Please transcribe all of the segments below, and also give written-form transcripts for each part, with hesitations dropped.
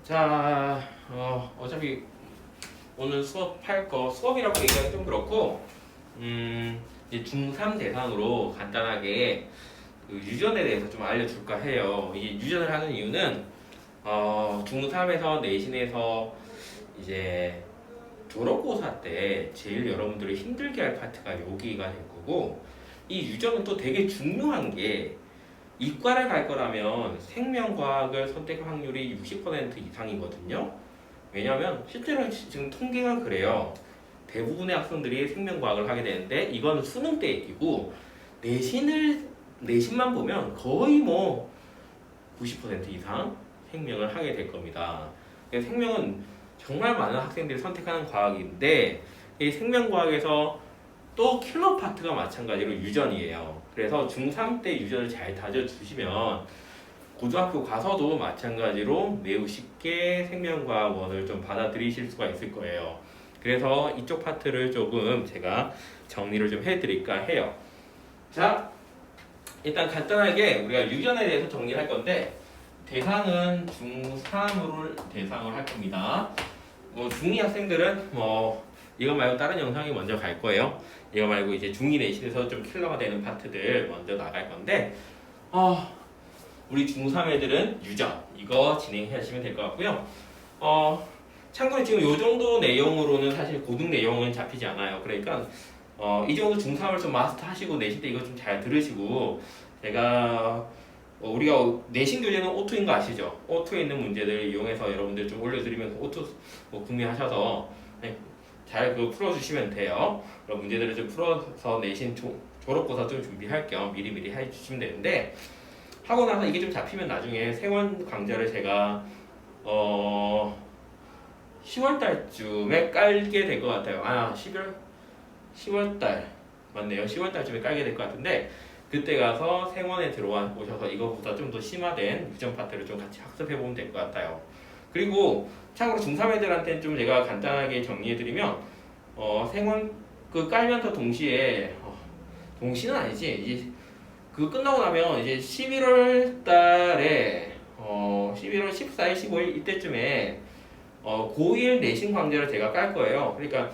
자, 어차피 오늘 수업할 거 수업이라고 얘기하기 좀 그렇고, 이제 중3 대상으로 간단하게 그 유전에 대해서 좀 알려줄까 해요. 이게 유전을 하는 이유는 중3에서 내신에서 이제 졸업고사 때 제일 여러분들이 힘들게 할 파트가 여기가 될 거고, 이 유전은 또 되게 중요한 게 이과를 갈 거라면 생명과학을 선택할 확률이 60% 이상이거든요. 왜냐하면 실제로 지금 통계가 그래요. 대부분의 학생들이 생명과학을 하게 되는데 이건 수능 때 얘기고 내신만 보면 거의 뭐 90% 이상 생명을 하게 될 겁니다. 생명은 정말 많은 학생들이 선택하는 과학인데 이 생명과학에서 또 킬러 파트가 마찬가지로 유전이에요. 그래서 중3 때 유전을 잘 다져주시면 고등학교 가서도 마찬가지로 매우 쉽게 생명과학원을 좀 받아들이실 수가 있을 거예요. 그래서 이쪽 파트를 조금 제가 정리를 좀 해드릴까 해요. 자, 일단 간단하게 우리가 유전에 대해서 정리를 할 건데 대상은 중3을 대상으로 할 겁니다. 중2 학생들은 이거 말고 다른 영상이 먼저 갈 거예요. 이거 말고 이제 중2 내신에서 좀 킬러가 되는 파트들 먼저 나갈 건데 우리 중3 애들은 유전 이거 진행하시면 될 것 같고요. 참고로 지금 이 정도 내용으로는 사실 고등 내용은 잡히지 않아요. 그러니까 이 정도 중3을 좀 마스터 하시고 내신 때 이거 좀 잘 들으시고 제가 우리가 내신 교재는 오투인 거 아시죠? 오투에 있는 문제들 이용해서 여러분들 좀 올려드리면서 오투 구매하셔서 잘 풀어주시면 돼요. 그럼 문제들을 좀 풀어서 내신 졸업고사 좀 준비할 겸 미리미리 해주시면 되는데 하고 나서 이게 좀 잡히면 나중에 세원 강좌를 제가 10월 달쯤에 깔게 될 것 같아요. 10월 달 맞네요. 10월 달쯤에 깔게 될 것 같은데 그때 가서 생원에 들어와 오셔서 이거보다 좀 더 심화된 유전 파트를 좀 같이 학습해 보면 될 것 같아요. 그리고 참고로 중3 애들한테는 좀 제가 간단하게 정리해드리면 생원 그 깔면서 동시에 동시는 아니지 이제 그 끝나고 나면 이제 11월 달에 11월 14일, 15일 이때쯤에 고1 내신 강좌를 제가 깔 거예요. 그러니까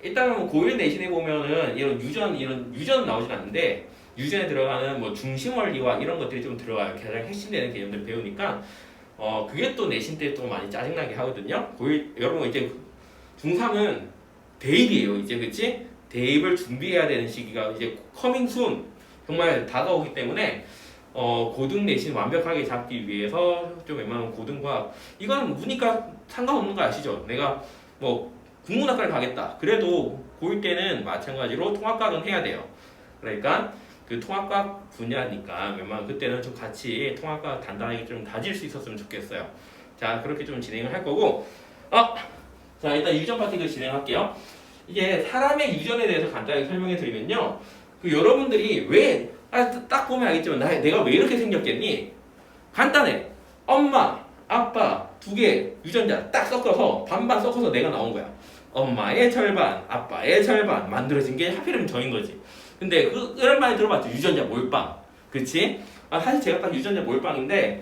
일단은 고1 내신에 보면은 이런 유전 나오진 않는데 유전에 들어가는 뭐 중심 원리와 이런 것들이 좀 들어가요. 가장 핵심되는 개념들 배우니까 그게 또 내신 때 또 많이 짜증나게 하거든요. 고1 여러분 이제 중3은 대입이에요. 이제 그치? 대입을 준비해야 되는 시기가 이제 커밍 순 정말 다가오기 때문에 고등 내신 완벽하게 잡기 위해서 좀 웬만하면 고등과학 이거는 문이과 상관없는 거 아시죠? 내가 뭐 국문학과를 가겠다. 그래도 고1 때는 마찬가지로 통합과학은 해야 돼요. 그러니까 그 통합과학 분야니까 웬만하면 그때는 좀 같이 통합과학 단단하게 좀 다질 수 있었으면 좋겠어요. 자, 그렇게 좀 진행을 할 거고 자, 일단 유전 파트 이거 진행할게요. 이게 사람의 유전에 대해서 간단하게 설명해 드리면요. 그 여러분들이 왜 딱 보면 알겠지만 내가 왜 이렇게 생겼겠니? 간단해. 엄마, 아빠 두 개 유전자 딱 섞어서 반반 섞어서 내가 나온 거야. 엄마의 절반, 아빠의 절반 만들어진 게 하필이면 저인 거지. 근데 그런 말 들어봤죠? 유전자 몰빵. 그치? 사실 제가 딱 유전자 몰빵인데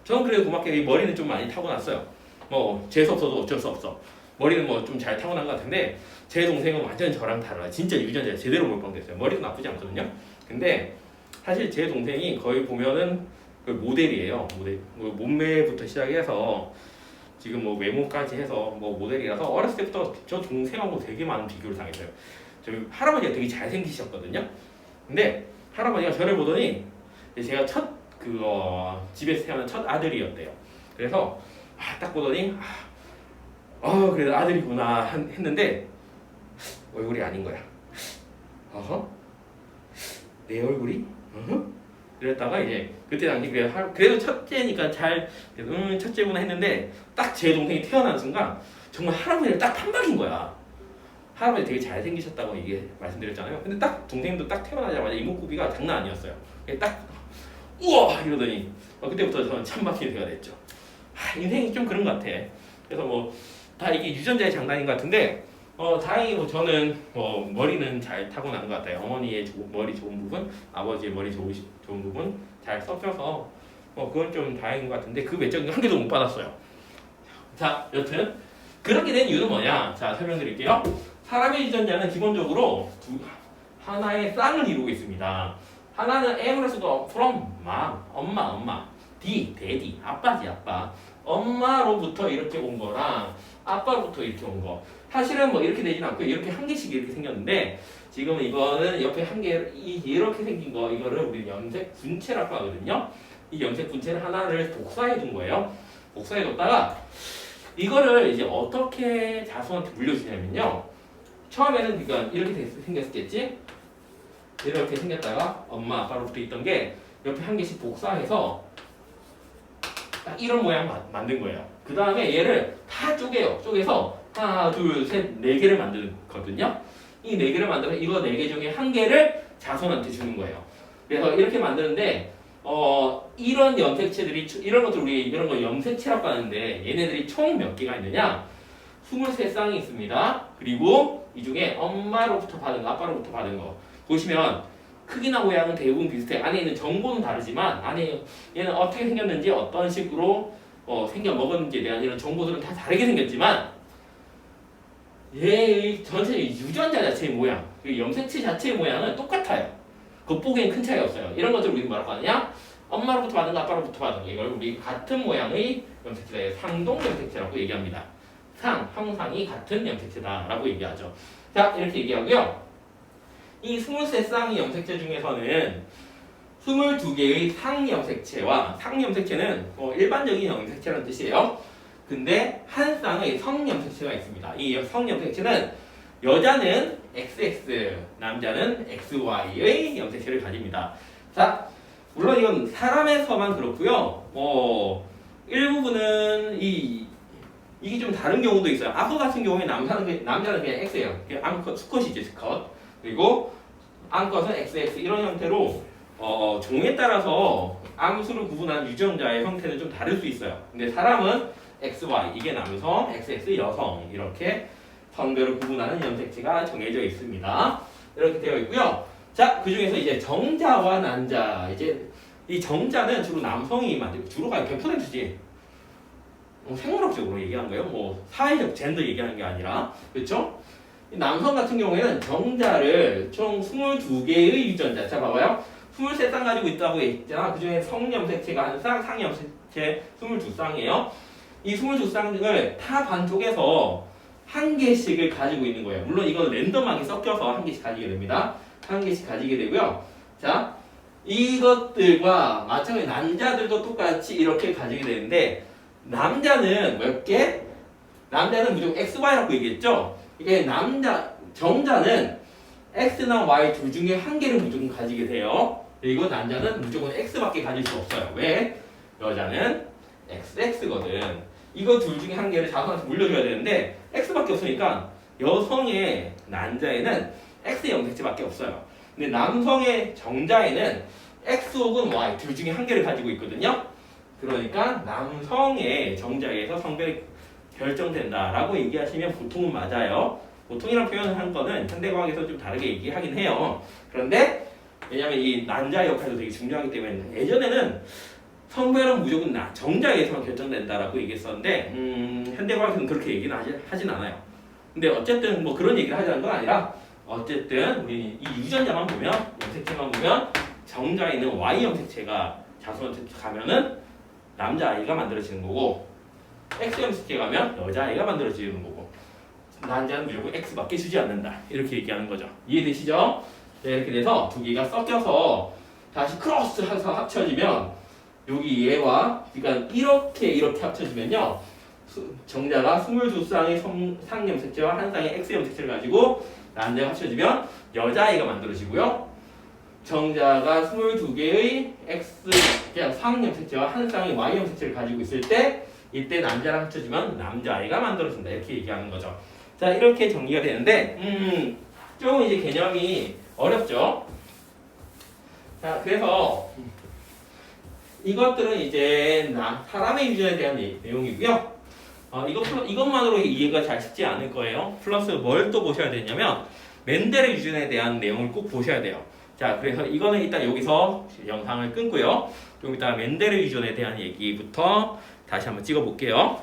저는 그래도 고맙게 머리는 좀 많이 타고났어요. 재수 없어도 어쩔 수 없어. 머리는 뭐 좀 잘 타고난 것 같은데 제 동생은 완전 저랑 달라요. 진짜 유전자 제대로 몰빵됐어요. 머리도 나쁘지 않거든요. 근데 사실 제 동생이 거의 보면은 그 모델이에요. 몸매부터 시작해서 지금 뭐 외모까지 해서 뭐 모델이라서 어렸을 때부터 저 동생하고 되게 많은 비교를 당했어요. 저희 할아버지가 되게 잘생기셨거든요. 근데 할아버지가 저를 보더니 제가 집에서 태어난 첫 아들이었대요. 그래서 딱 보더니 그래도 아들이구나 했는데 얼굴이 아닌 거야. 내 얼굴이? 이랬다가 이제 그때 당시 그래도 첫째니까 첫째구나 했는데 딱 제 동생이 태어난 순간 정말 할아버지를 딱 판박인 거야. 할아버지 되게 잘생기셨다고 이게 말씀드렸잖아요. 근데 딱 동생도 딱 태어나자마자 이목구비가 장난 아니었어요. 딱 우와 이러더니 그때부터 저는 찬바퀴가 됐죠. 인생이 좀 그런 것 같아. 그래서 다 이게 유전자의 장난인 것 같은데 다행히 저는 머리는 잘 타고난 것 같아요. 어머니의 머리 좋은 부분, 아버지의 머리 좋은 부분 잘 섞여서 그건 좀 다행인 것 같은데 그 외적인 거 한 개도 못 받았어요. 자, 여튼 그렇게 된 이유는 뭐냐? 자, 설명드릴게요. 사람의 유전자는 기본적으로 하나의 쌍을 이루고 있습니다. 하나는 M으로서도 from 엄마, D, daddy, 아빠지 아빠. 엄마로부터 이렇게 온 거랑 아빠로부터 이렇게 온 거. 사실은 뭐 이렇게 되진 않고 이렇게 한 개씩 이렇게 생겼는데 지금은 이거는 옆에 한 개 이렇게 생긴 거 이거를 우리 염색 분체라고 하거든요. 이 염색 분체를 하나를 복사해 둔 거예요. 복사해 뒀다가 이거를 이제 어떻게 자손한테 물려주냐면요. 처음에는 그러니까 이렇게 생겼겠지? 이렇게 생겼다가 엄마 아빠로부터 있던 게 옆에 한 개씩 복사해서 딱 이런 모양 만든 거예요. 그 다음에 얘를 다 쪼개요. 쪼개서 하나, 둘, 셋, 네 개를 만들거든요. 이 네 개를 만들어서 이거 네 개 중에 한 개를 자손한테 주는 거예요. 그래서 이렇게 만드는데 이런 염색체들이 이런 것들 우리 이런 거 염색체라고 하는데 얘네들이 총 몇 개가 있느냐? 23쌍이 있습니다. 그리고 이 중에 엄마로부터 받은 거, 아빠로부터 받은 거 보시면 크기나 모양은 대부분 비슷해. 안에 있는 정보는 다르지만 안에 얘는 어떻게 생겼는지 어떤 식으로 생겨 먹었는지에 대한 이런 정보들은 다 다르게 생겼지만 얘의 전체 유전자 자체의 모양, 염색체 자체의 모양은 똑같아요. 겉보기엔 큰 차이 없어요. 이런 것들 우리는 뭐라고 하느냐? 엄마로부터 받은 거, 아빠로부터 받은 거. 이걸 우리 같은 모양의 염색체다. 상동 염색체라고 얘기합니다. 형상이 같은 염색체다라고 얘기하죠. 자, 이렇게 얘기하고요. 이 23쌍의 염색체 중에서는 22개의 상염색체와 상염색체는 일반적인 염색체라는 뜻이에요. 근데 한 쌍의 성염색체가 있습니다. 이 성염색체는 여자는 XX, 남자는 XY의 염색체를 가집니다. 자, 물론 이건 사람에서만 그렇고요. 일부분은 이게 좀 다른 경우도 있어요. 암컷 같은 경우에 남자는 그냥 X예요. 암컷 수컷이지 수컷. 그리고 암컷은 XX 이런 형태로 종에 따라서 암수를 구분하는 유전자의 형태는 좀 다를 수 있어요. 근데 사람은 XY 이게 남성, XX 여성 이렇게 성별을 구분하는 염색체가 정해져 있습니다. 이렇게 되어 있고요. 자, 그 중에서 이제 정자와 난자 이제 이 정자는 주로 남성이 만들고 주로가 100%지. 생물학적으로 얘기한 거예요. 사회적 젠더 얘기하는 게 아니라 그렇죠? 남성 같은 경우에는 정자를 총 22개의 유전자. 자, 봐봐요. 23쌍 가지고 있다고 했잖아. 그 중에 성염색체가 한 쌍, 상염색체 22쌍이에요. 이 22쌍을 타 반쪽에서 한 개씩을 가지고 있는 거예요. 물론 이건 랜덤하게 섞여서 한 개씩 가지게 됩니다. 한 개씩 가지게 되고요. 자, 이것들과 마찬가지 남자들도 똑같이 이렇게 가지게 되는데 남자는 몇 개? 남자는 무조건 XY라고 얘기했죠? 이게 정자는 X나 Y 둘 중에 한 개를 무조건 가지게 돼요. 그리고 남자는 무조건 X밖에 가질 수 없어요. 왜? 여자는 XX거든. 이거 둘 중에 한 개를 자손한테 물려줘야 되는데 X밖에 없으니까 여성의 난자에는 X 염색체밖에 없어요. 근데 남성의 정자에는 X 혹은 Y 둘 중에 한 개를 가지고 있거든요. 그러니까 남성의 정자에서 성별이 결정된다라고 얘기하시면 보통은 맞아요. 보통이란 표현을 한 거는 현대과학에서 좀 다르게 얘기하긴 해요. 그런데 왜냐면 이 난자 역할도 되게 중요하기 때문에 예전에는 성별은 무조건 정자에서만 결정된다라고 얘기했었는데 현대과학에서는 그렇게 얘기는 하진 않아요. 근데 어쨌든 뭐 그런 얘기를 하자는 건 아니라 어쨌든 우리 이 유전자만 보면 염색체만 보면 정자에 있는 Y 염색체가 자손한테 가면은 남자아이가 만들어지는 거고 X 염색체 가면 여자아이가 만들어지는 거고 난자는 무조건 X밖에 주지 않는다. 이렇게 얘기하는 거죠. 이해되시죠? 네, 이렇게 돼서 두 개가 섞여서 다시 크로스해서 합쳐지면 여기 얘와 그러니까 이렇게 합쳐지면요. 정자가 22쌍의 상염색체와 한 쌍의 X염색체를 가지고 남자가 합쳐지면 여자아이가 만들어지고요. 정자가 22개의 X 그냥 상염색체와 한 쌍의 Y염색체를 가지고 있을 때 이때 남자랑 합쳐지면 남자아이가 만들어진다. 이렇게 얘기하는 거죠. 자, 이렇게 정리가 되는데 조금 이제 개념이 어렵죠. 자, 그래서 이것들은 이제 사람의 유전에 대한 내용이고요. 이것만으로 이해가 잘 쉽지 않을 거예요. 플러스 뭘 또 보셔야 되냐면 멘델의 유전에 대한 내용을 꼭 보셔야 돼요. 자, 그래서 이거는 일단 여기서 영상을 끊고요. 좀 이따 멘델의 유전에 대한 얘기부터 다시 한번 찍어볼게요.